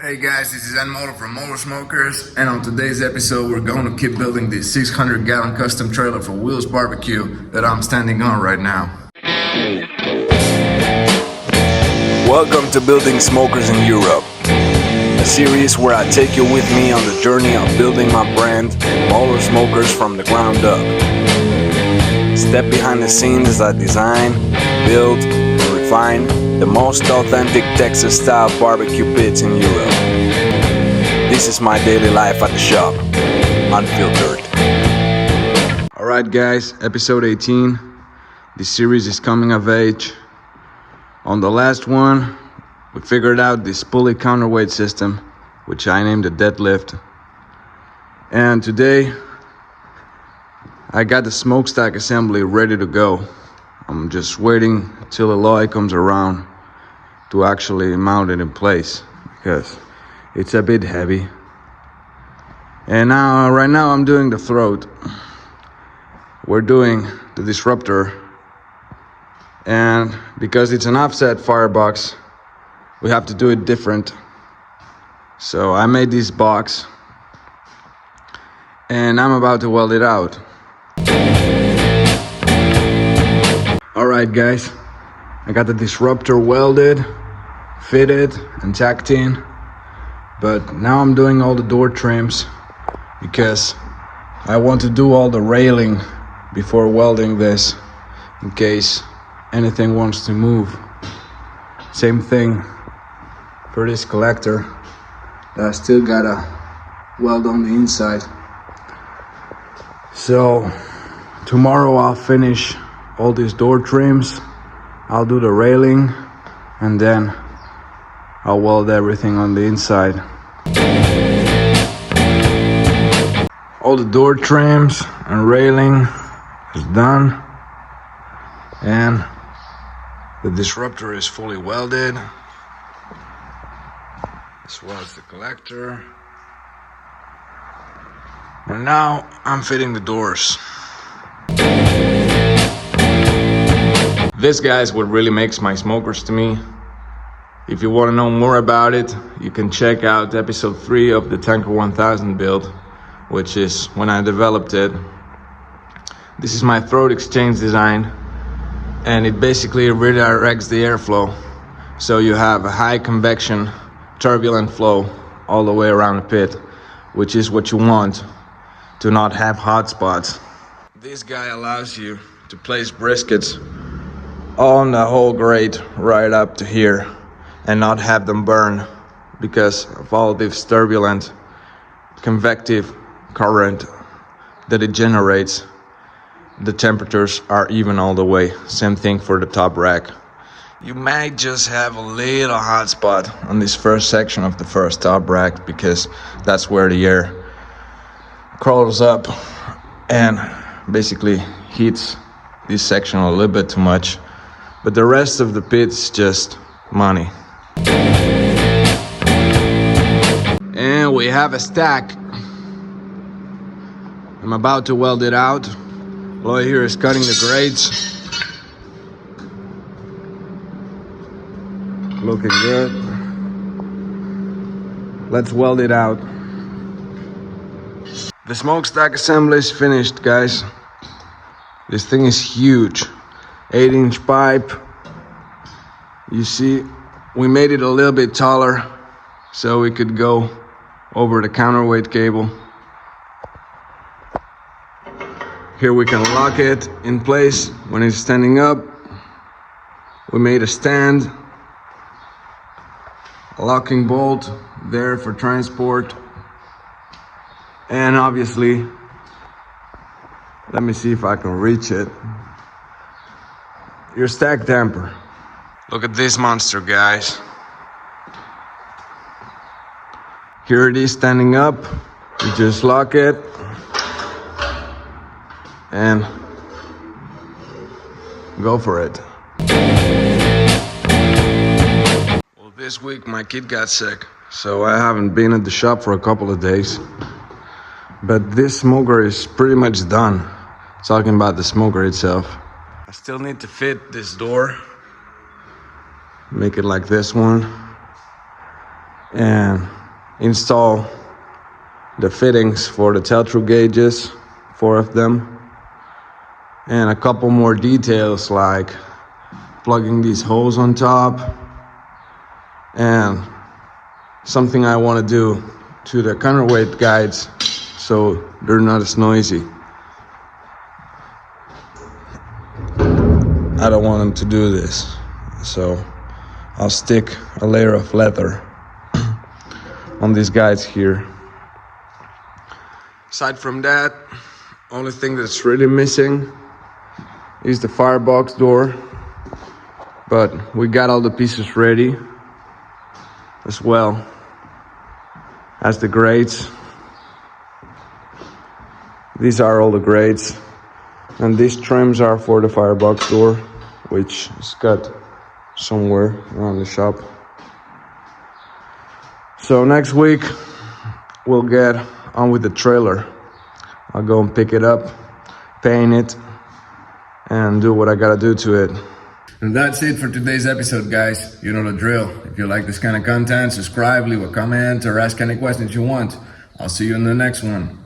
Hey guys, this is Moller from Moller Smokers, and on today's episode we're going to keep building this 600-gallon custom trailer for Will's Barbecue that I'm standing on right now. Welcome to Building Smokers in Europe, a series where I take you with me on the journey of building my brand, Moller Smokers, from the ground up. Step behind the scenes as I design, build, and refine the most authentic Texas-style barbecue pits in Europe. This is my daily life at the shop, unfiltered. Alright guys, episode 18. This series is coming of age. On the last one, we figured out this pulley counterweight system, which I named the deadlift. And today, I got the smokestack assembly ready to go. I'm just waiting till Eloy comes around to actually mount it in place because it's a bit heavy. And right now I'm doing the throat. We're doing the disruptor, and because it's an offset firebox, we have to do it different. So I made this box and I'm about to weld it out. Alright guys, I got the disruptor welded, fitted and tacked in, but now I'm doing all the door trims because I want to do all the railing before welding this in case anything wants to move. Same thing for this collector that I still gotta weld on the inside. So tomorrow I'll finish all these door trims, I'll do the railing, and then I'll weld everything on the inside. All the door trims and railing is done, and the disruptor is fully welded, as well as the collector. And now I'm fitting the doors. This, guys, what really makes my smokers to me. If you want to know more about it, you can check out episode 3 of the Tanker 1000 build, which is when I developed it. This is my throat exchange design, and it basically redirects the airflow. So you have a high convection, turbulent flow all the way around the pit, which is what you want to not have hot spots. This guy allows you to place briskets on the whole grate right up to here and not have them burn because of all this turbulent convective current that it generates. The temperatures are even all the way. Same thing for the top rack. You might just have a little hot spot on this first section of the first top rack because that's where the air crawls up and basically heats this section a little bit too much. But the rest of the pit's just money. And we have a stack. I'm about to weld it out. Lloyd here is cutting the grates. Looking good. Let's weld it out. The smokestack assembly is finished, guys. This thing is huge. 8-inch pipe. You see, we made it a little bit taller so we could go over the counterweight cable. Here we can lock it in place when it's standing up. We made a stand, a locking bolt there for transport, and obviously, let me see if I can reach it, your stack damper. Look at this monster, guys. Here it is standing up. You just lock it and go for it. Well, this week my kid got sick, so I haven't been at the shop for a couple of days. But this smoker is pretty much done. Talking about the smoker itself. I still need to fit this door. Make it like this one. and install the fittings for the tell-through gauges, 4 of them, and a couple more details like plugging these holes on top, and something I want to do to the counterweight guides so they're not as noisy. I don't want them to do this, so I'll stick a layer of leather on these guides here. Aside from that, only thing that's really missing is the firebox door, but we got all the pieces ready, as well as the grates. These are all the grates, and these trims are for the firebox door, which is cut somewhere around the shop. So next week we'll get on with the trailer. I'll go and pick it up, paint it, and do what I gotta do to it. And that's it for today's episode, guys. You know the drill. If you like this kind of content, subscribe, leave a comment, or ask any questions you want. I'll see you in the next one.